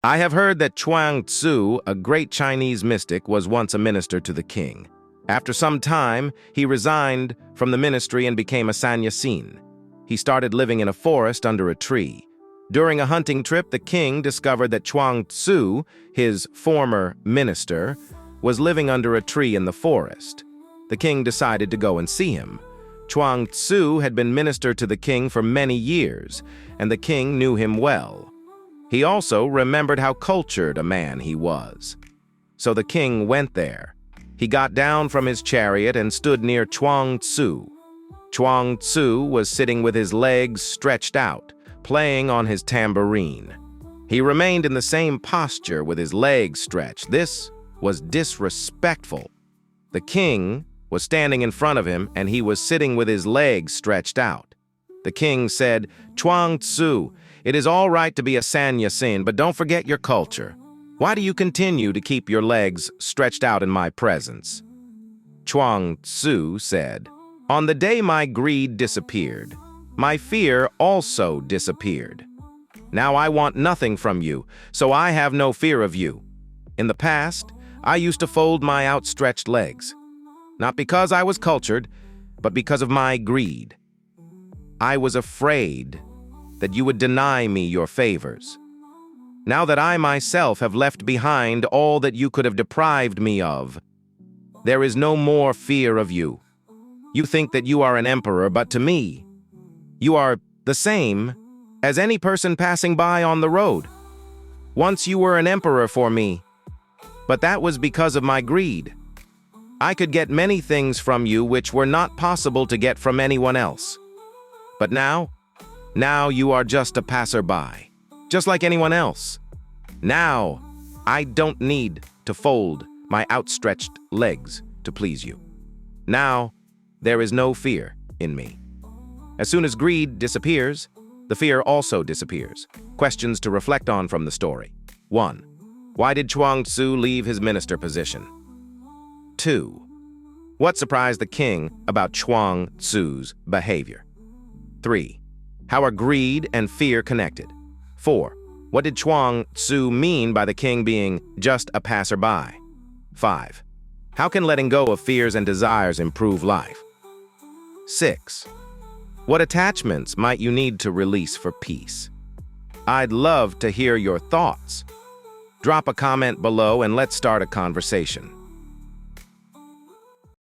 I have heard that Chuang Tzu, a great Chinese mystic, was once a minister to the king. After some time, he resigned from the ministry and became a sannyasin. He started living in a forest under a tree. During a hunting trip, the king discovered that Chuang Tzu, his former minister, was living under a tree in the forest. The king decided to go and see him. Chuang Tzu had been minister to the king for many years, and the king knew him well. He also remembered how cultured a man he was. So the king went there. He got down from his chariot and stood near Chuang Tzu. Chuang Tzu was sitting with his legs stretched out, playing on his tambourine. He remained in the same posture with his legs stretched. This was disrespectful. The king was standing in front of him, and he was sitting with his legs stretched out. The king said, "Chuang Tzu, it is all right to be a sannyasin, but don't forget your culture. Why do you continue to keep your legs stretched out in my presence?" Chuang Tzu said, "On the day my greed disappeared, my fear also disappeared. Now I want nothing from you, so I have no fear of you. In the past, I used to fold my outstretched legs, not because I was cultured, but because of my greed. I was afraid that you would deny me your favors. Now that I myself have left behind all that you could have deprived me of, there is no more fear of you. You think that you are an emperor, but to me, you are the same as any person passing by on the road. Once you were an emperor for me, but that was because of my greed. I could get many things from you which were not possible to get from anyone else. But now you are just a passerby, just like anyone else. Now, I don't need to fold my outstretched legs to please you. Now, there is no fear in me. As soon as greed disappears, the fear also disappears." Questions to reflect on from the story. 1. Why did Chuang Tzu leave his minister position? 2. What surprised the king about Chuang Tzu's behavior? 3. How are greed and fear connected? 4. What did Chuang Tzu mean by the king being just a passerby? 5. How can letting go of fears and desires improve life? 6. What attachments might you need to release for peace? I'd love to hear your thoughts. Drop a comment below and let's start a conversation.